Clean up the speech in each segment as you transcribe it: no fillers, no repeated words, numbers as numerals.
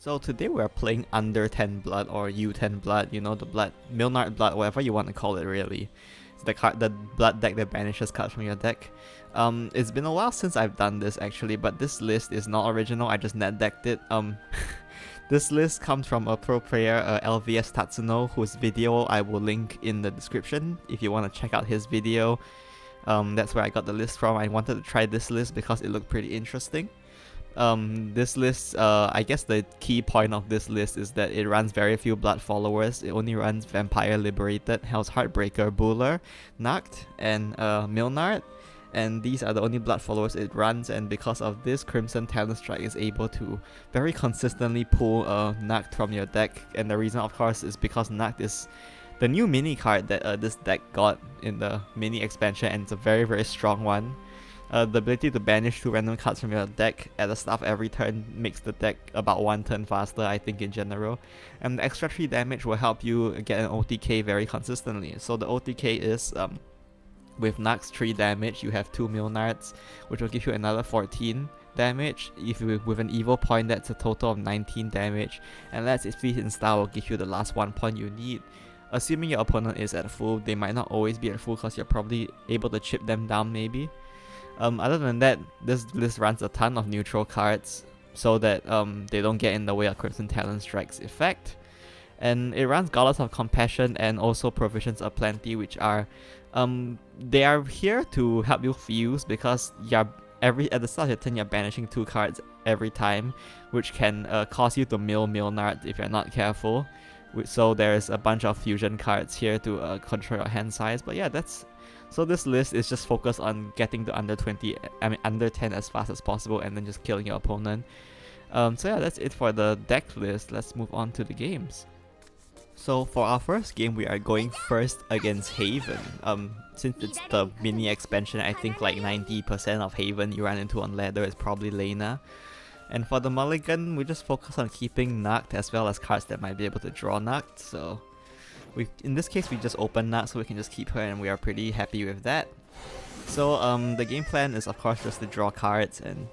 So today we are playing under 10 blood or U10 blood, you know, the blood, Milnard blood, whatever you want to call it really. It's the blood deck that banishes cards from your deck. It's been a while since I've done this actually, but this list is not original, I just net decked it. This list comes from a pro player, LVS Tatsuno, whose video I will link in the description if you want to check out his video. That's where I got the list from. I wanted to try this list because it looked pretty interesting. This list, I guess the key point of this list is that it runs very few blood followers. It only runs Vampire Liberated, Hell's Heartbreaker, Buller, Nacht, and Milnard. And these are the only blood followers it runs, and because of this, Crimson Talonstrike is able to very consistently pull Nacht from your deck. And the reason, of course, is because Nacht is the new mini card that this deck got in the mini expansion, and it's a very, very strong one. The ability to banish 2 random cards from your deck at the start of every turn makes the deck about 1 turn faster, I think, in general. And the extra 3 damage will help you get an OTK very consistently. So the OTK is, with Nacht's 3 damage, you have 2 Milnards, which will give you another 14 damage. If you with an evil point, that's a total of 19 damage. And Let's It Feast in Style will give you the last 1 point you need. Assuming your opponent is at full, they might not always be at full because you're probably able to chip them down maybe. Other than that, this list runs a ton of neutral cards so that they don't get in the way of Crimson Talonstrike's effect. And it runs Goddess of Compassion and also Provisions Aplenty, which are they are here to help you fuse because at the start of your turn you're banishing 2 cards every time, which can cause you to mill Milnard if you're not careful. So there's a bunch of fusion cards here to control your hand size. But yeah, so this list is just focused on getting to under 10 as fast as possible and then just killing your opponent. So yeah, that's it for the deck list. Let's move on to the games. So for our first game, we are going first against Haven. Since it's the mini expansion, I think like 90% of Haven you run into on ladder is probably Lena. And for the mulligan, we just focus on keeping Nacht as well as cards that might be able to draw Nacht. So in this case, we just open Nacht so we can just keep her, and we are pretty happy with that. So the game plan is of course just to draw cards and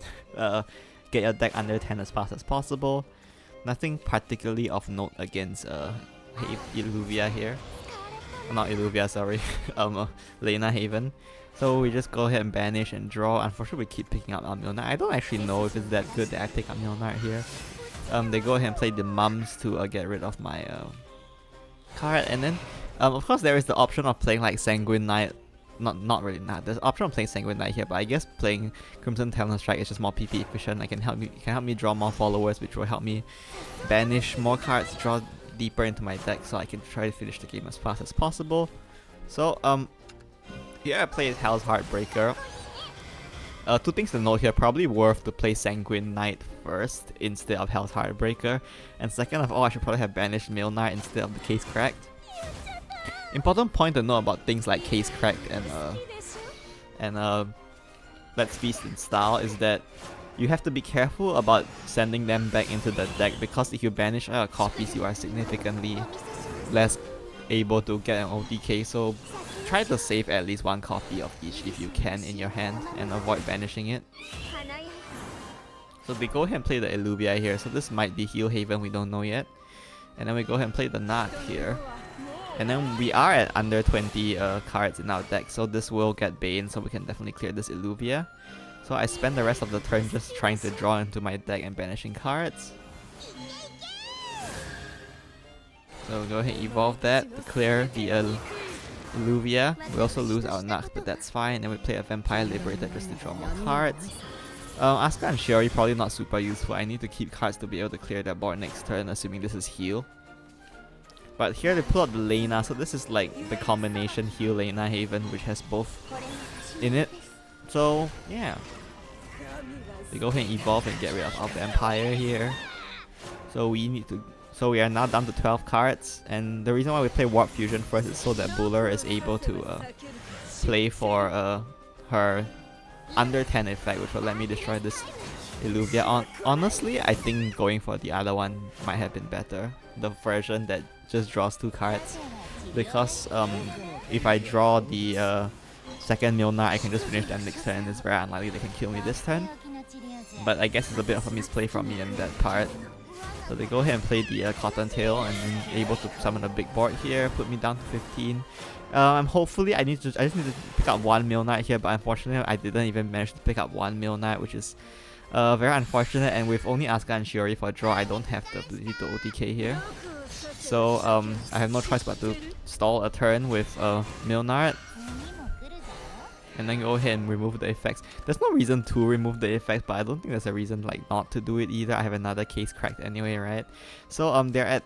get your deck under 10 as fast as possible. Nothing particularly of note against Illuvia here. Not Illuvia, sorry. Lena Haven. So we just go ahead and banish and draw. Unfortunately, we keep picking up Milnard. I don't actually know if it's that good that I pick up Milnard here. They go ahead and play the mums to get rid of my card, and then of course there is the option of playing like Sanguine Knight. Not really not. There's the option of playing Sanguine Knight here, but I guess playing Crimson Talonstrike is just more PP efficient. It can help me draw more followers, which will help me banish more cards, draw deeper into my deck, so I can try to finish the game as fast as possible. So here I played Hell's Heartbreaker. 2 things to note here, probably worth to play Sanguine Knight first instead of Hell's Heartbreaker. And second of all, I should probably have banished Milnard instead of the Case Cracked. Important point to know about things like Case Cracked and Let's Feast in Style is that you have to be careful about sending them back into the deck, because if you banish all your copies, you are significantly less able to get an OTK. So try to save at least 1 copy of each if you can in your hand and avoid banishing it. So they go ahead and play the Illuvia here, so this might be Heal Haven, we don't know yet. And then we go ahead and play the Nacht here. And then we are at under 20 cards in our deck, so this will get Bane, so we can definitely clear this Illuvia. So I spend the rest of the turn just trying to draw into my deck and banishing cards. So go ahead and evolve that to clear the Illuvia. We also lose our Nacht, but that's fine. And we play a Vampire Liberator just to draw more cards. Asuka and Shiori probably not super useful. I need to keep cards to be able to clear that board next turn, assuming this is heal. But here they pull out the Lena, so this is like the combination heal Lena Haven, which has both in it. So yeah, we go ahead and evolve and get rid of our Vampire here. So we are now down to 12 cards, and the reason why we play Warp Fusion first is so that Buller is able to play for her under 10 effect, which will let me destroy this Illuvia. Honestly, I think going for the other one might have been better, the version that just draws 2 cards, because if I draw the second Milnard, I can just finish them next turn, and it's very unlikely they can kill me this turn. But I guess it's a bit of a misplay from me in that part. So they go ahead and play the Cottontail and then able to summon a big board here, put me down to 15. Hopefully I just need to pick up one Mill Knight here, but unfortunately I didn't even manage to pick up one Mill Knight, which is very unfortunate. And with only Asuka and Shiori for draw, I don't have the ability to OTK here. So I have no choice but to stall a turn with Mill Knight. And then go ahead and remove the effects. There's no reason to remove the effects, but I don't think there's a reason like not to do it either. I have another case cracked anyway, right? So they're at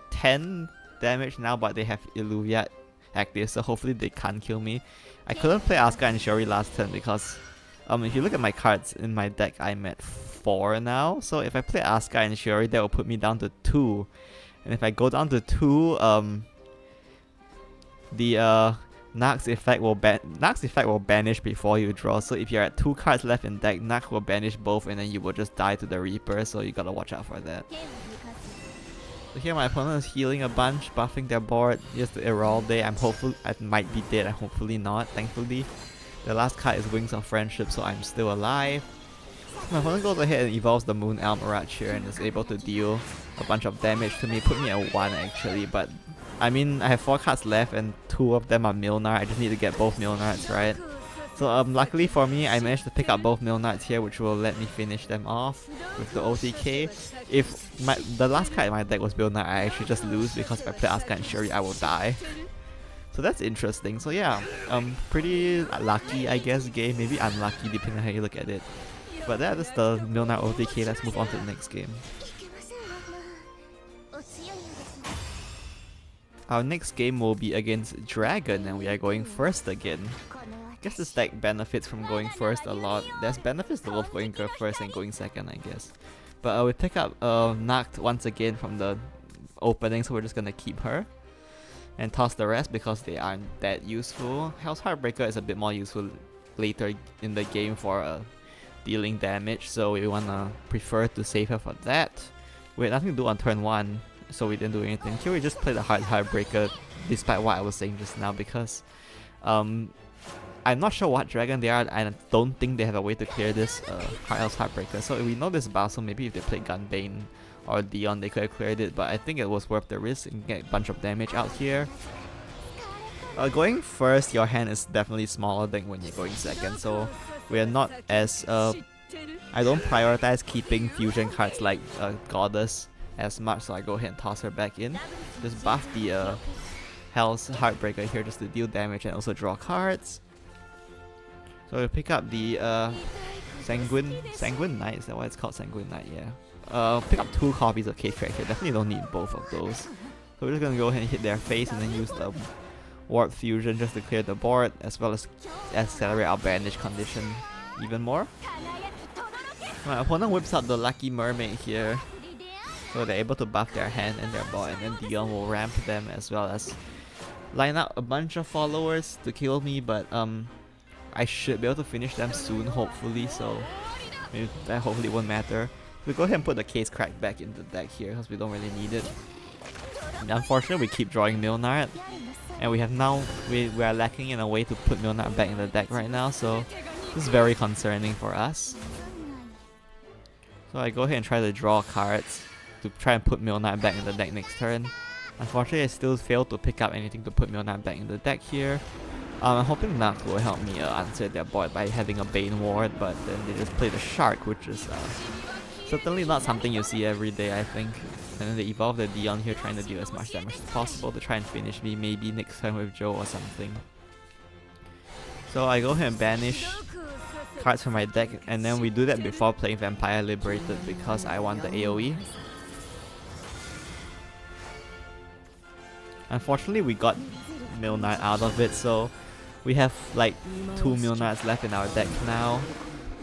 10 damage now, but they have Illuvia active, so hopefully they can't kill me. I couldn't play Asuka and Shiori last turn because if you look at my cards in my deck, I'm at 4 now. So if I play Asuka and Shiori, that will put me down to 2. And if I go down to 2, the Nax effect will banish before you draw. So if you're at 2 cards left in deck, Nax will banish both and then you will just die to the Reaper, so you gotta watch out for that. So here my opponent is healing a bunch, buffing their board. Here's the Heralde. I'm hopeful I might be dead, and hopefully not, thankfully. The last card is Wings of Friendship, so I'm still alive. My opponent goes ahead and evolves the Moon Elm Mirage here and is able to deal a bunch of damage to me, put me at 1 actually, but I mean, I have 4 cards left and 2 of them are Mill Knight. I just need to get both Mill Knights, right? So luckily for me, I managed to pick up both Mill Knights here, which will let me finish them off with the OTK. If the last card in my deck was Mill Knight, I actually just lose because if I play Asuka and Shiori, I will die. So that's interesting. So yeah, pretty lucky, I guess, game. Maybe unlucky, depending on how you look at it. But that is the Mill Knight OTK. Let's move on to the next game. Our next game will be against Dragon, and we are going first again. I guess this deck benefits from going first a lot. There's benefits to both going first and going second, I guess. But we pick up Nacht once again from the opening, so we're just gonna keep her. And toss the rest because they aren't that useful. Hell's Heartbreaker is a bit more useful later in the game for dealing damage, so we wanna prefer to save her for that. We had nothing to do on turn 1. So we didn't do anything. Here we just play the Heartbreaker despite what I was saying just now because I'm not sure what dragon they are. I don't think they have a way to clear this Heartbreaker. So we know this battle, so maybe if they played Gunbane or Dion they could have cleared it, but I think it was worth the risk and get a bunch of damage out here. Going first, your hand is definitely smaller than when you're going second, so we are not as I don't prioritize keeping fusion cards like Goddess as much, so I go ahead and toss her back in. Just buff the Hell's Heartbreaker here just to deal damage and also draw cards. So we pick up the Sanguine Knight, is that why it's called Sanguine Knight? Yeah. Pick up 2 copies of Case Crack here, definitely don't need both of those. So we're just gonna go ahead and hit their face and then use the Warp Fusion just to clear the board, as well as accelerate our banish condition even more. My opponent whips out the Lucky Mermaid here. So they're able to buff their hand and their board, and then Dion will ramp them as well as line up a bunch of followers to kill me, but I should be able to finish them soon, hopefully, so maybe that hopefully won't matter. We go ahead and put the Case Crack back in the deck here because we don't really need it. And unfortunately, we keep drawing Mill Knight, and we are lacking in a way to put Mill Knight back in the deck right now, so this is very concerning for us. So I go ahead and try to draw cards to try and put Mill Knight back in the deck next turn. Unfortunately, I still failed to pick up anything to put Mill Knight back in the deck here. I'm hoping Nacht will help me answer their board by having a Bane Ward, but then they just play the Shark, which is certainly not something you see every day, I think. And then they evolve the Dion here, trying to deal as much damage as possible to try and finish me, maybe next turn with Joe or something. So I go ahead and banish cards from my deck, and then we do that before playing Vampire Liberated because I want the AoE. Unfortunately, we got Mill Knight out of it, so we have like 2 Mill Knights left in our deck now,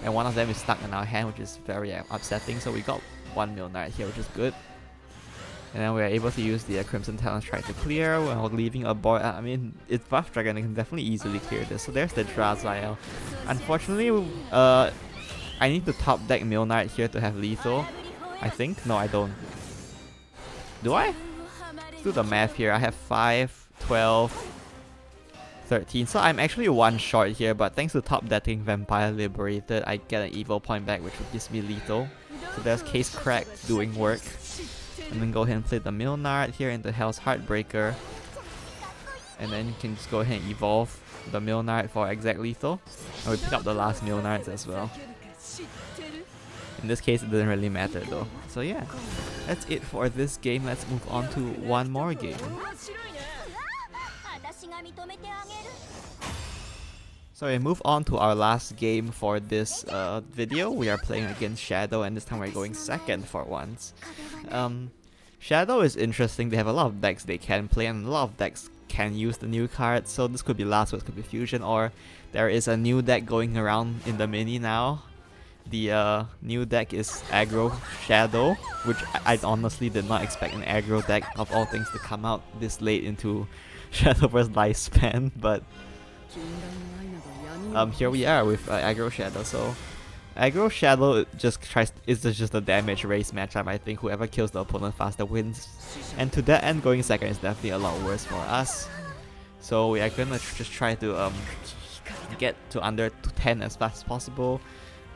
and one of them is stuck in our hand, which is very upsetting. So we got 1 Mill Knight here, which is good. And then we are able to use the Crimson Talon Strike to clear while leaving a board. I mean, it's buff dragon, it can definitely easily clear this. So there's the Draziel. Unfortunately, I need to top deck Mill Knight here to have lethal, I think. No, I don't. Do I? Let's do the math here. I have 5, 12, 13. So I'm actually 1 short here, but thanks to top decking Vampire Liberated, I get an evil point back, which gives me lethal. So there's Case Crack doing work. And then go ahead and play the Milnard here into Hell's Heartbreaker. And then you can just go ahead and evolve the Milnard for exact lethal. And we pick up the last Milnards as well. In this case, it doesn't really matter though. So yeah, that's it for this game. Let's move on to one more game. So we move on to our last game for this video. We are playing against Shadow, and this time we're going second for once. Shadow is interesting. They have a lot of decks they can play, and a lot of decks can use the new cards. So this could be Last Words, could be Fusion, or there is a new deck going around in the mini now. The new deck is Aggro Shadow, which I honestly did not expect an aggro deck of all things to come out this late into Shadowverse lifespan, but here we are with Aggro Shadow. So Aggro Shadow is just a damage race matchup. I think whoever kills the opponent faster wins, and to that end, going second is definitely a lot worse for us. So we are gonna just try to get to under 10 as fast as possible.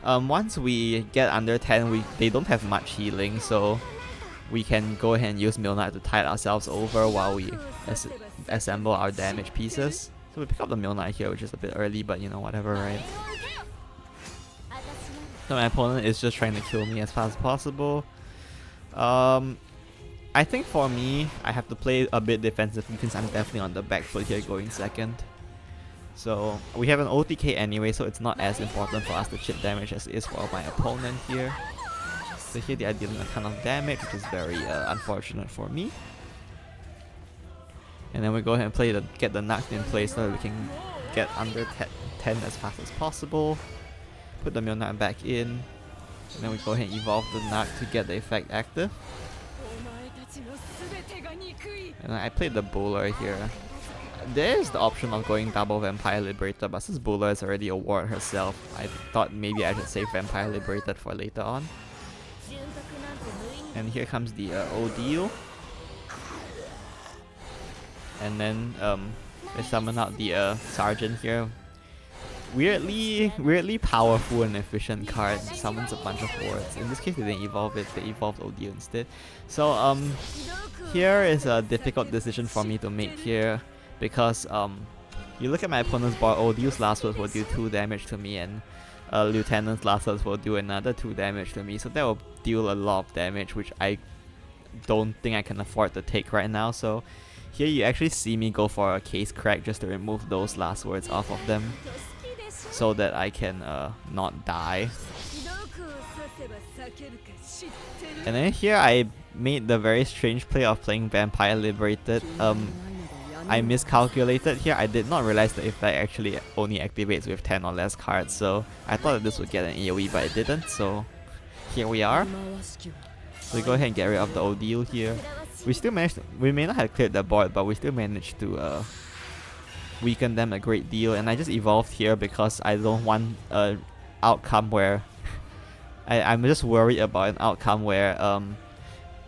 Once we get under 10, they don't have much healing, so we can go ahead and use Milnard to tide ourselves over while we assemble our damage pieces. So we pick up the Milnard here, which is a bit early, but you know, whatever, right? So my opponent is just trying to kill me as fast as possible. I think for me, I have to play a bit defensively since I'm definitely on the back foot here going second. So we have an OTK anyway, so it's not as important for us to chip damage as it is for my opponent here. So here they are dealing a ton of damage, which is very unfortunate for me. And then we go ahead and get the Nux in place so that we can get under 10 as fast as possible. Put the Milnard back in, and then we go ahead and evolve the Nux to get the effect active. And I played the Bowler here. There is the option of going double Vampire Liberator, but since Bowler is already a ward herself, I thought maybe I should save Vampire Liberated for later on. And here comes the Odile. And then we summon out the Sergeant here. Weirdly powerful and efficient card. Summons a bunch of wards. In this case they didn't evolve it, they evolved Odile instead. So here is a difficult decision for me to make here. Because you look at my opponent's board, Odile's Last Words will do 2 damage to me, and Lieutenant's Last Words will do another 2 damage to me. So that will deal a lot of damage, which I don't think I can afford to take right now. So here you actually see me go for a Case Crack just to remove those Last Words off of them, so that I can not die. And then here I made the very strange play of playing Vampire Liberated. I miscalculated here. I did not realize the effect actually only activates with 10 or less cards, so I thought that this would get an AoE, but it didn't, so here we are. So we go ahead and get rid of the Odile here. We may not have cleared the board, but we still managed to weaken them a great deal, and I just evolved here because I don't want an outcome where I'm just worried about an outcome where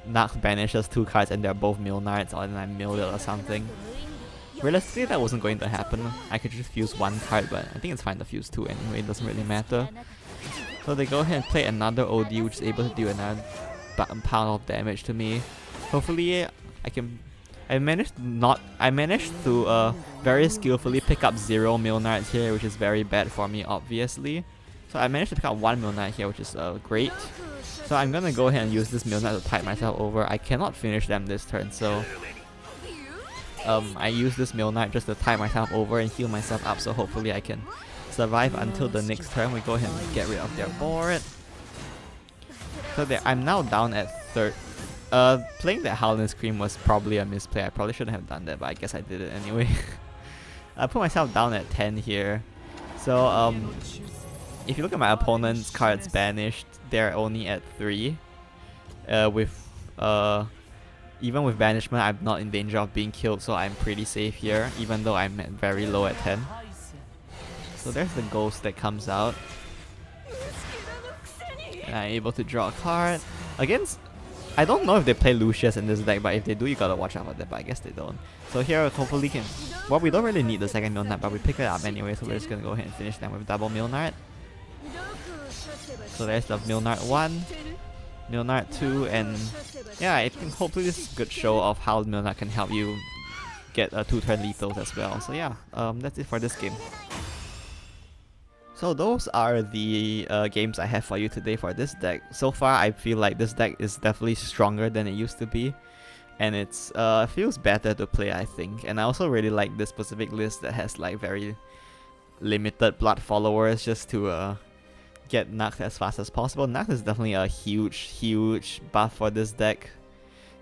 Nux banishes 2 cards and they're both Milnards, or then I milled it or something. Realistically, that wasn't going to happen. I could just fuse 1 card, but I think it's fine to fuse 2 anyway, it doesn't really matter. So they go ahead and play another OD, which is able to do another pound of damage to me. Hopefully I managed to very skillfully pick up 0 Milnards here, which is very bad for me, obviously. So I managed to pick up 1 Milnard here, which is great. So I'm gonna go ahead and use this Milnard to tide myself over. I cannot finish them this turn, so I use this Milnard just to tide myself over and heal myself up, so hopefully I can survive until the next turn. We go ahead and get rid of their board. So I'm now down at third. Playing that Howlin' Scream was probably a misplay. I probably shouldn't have done that, but I guess I did it anyway. I put myself down at 10 here. So if you look at my opponent's cards banished, they're only at 3. Even with banishment, I'm not in danger of being killed, so I'm pretty safe here, even though I'm very low at 10. So there's the ghost that comes out. And I'm able to draw a card. Against... I don't know if they play Lucius in this deck, but if they do, you gotta watch out for that, but I guess they don't. So here, hopefully can... Well, we don't really need the second Milnard, but we pick it up anyway, so we're just gonna go ahead and finish them with double Milnard. So there's the Milnard 1, Milnard too, and yeah, I think hopefully this is a good show of how Milnard can help you get 2-turn lethals as well. So yeah, that's it for this game. So those are the games I have for you today for this deck. So far, I feel like this deck is definitely stronger than it used to be, and it's feels better to play, I think. And I also really like this specific list that has like very limited blood followers just to get Nux as fast as possible. Nux is definitely a huge buff for this deck.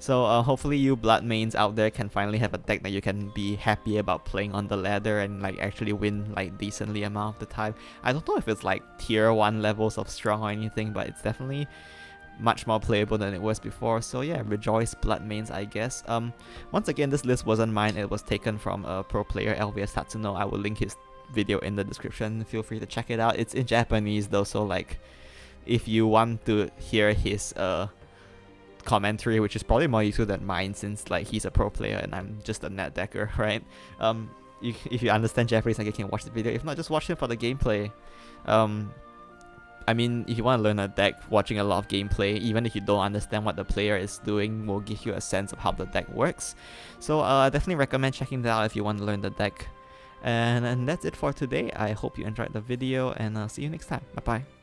So hopefully you blood mains out there can finally have a deck that you can be happy about playing on the ladder and like actually win like decently amount of the time. I don't know if it's like tier 1 levels of strong or anything, but it's definitely much more playable than it was before. So yeah, rejoice blood mains, I guess. Once again, this list wasn't mine. It was taken from a pro player, LVS Tatsuno. I will link his video in the description. Feel free to check it out. It's in Japanese though, so like if you want to hear his commentary, which is probably more useful than mine since like he's a pro player and I'm just a net decker, right? If you understand Japanese, like, you can watch the video. If not, just watch it for the gameplay. I mean, if you want to learn a deck, watching a lot of gameplay, even if you don't understand what the player is doing, will give you a sense of how the deck works. So I definitely recommend checking that out if you want to learn the deck. And that's it for today. I hope you enjoyed the video, and see you next time. Bye bye.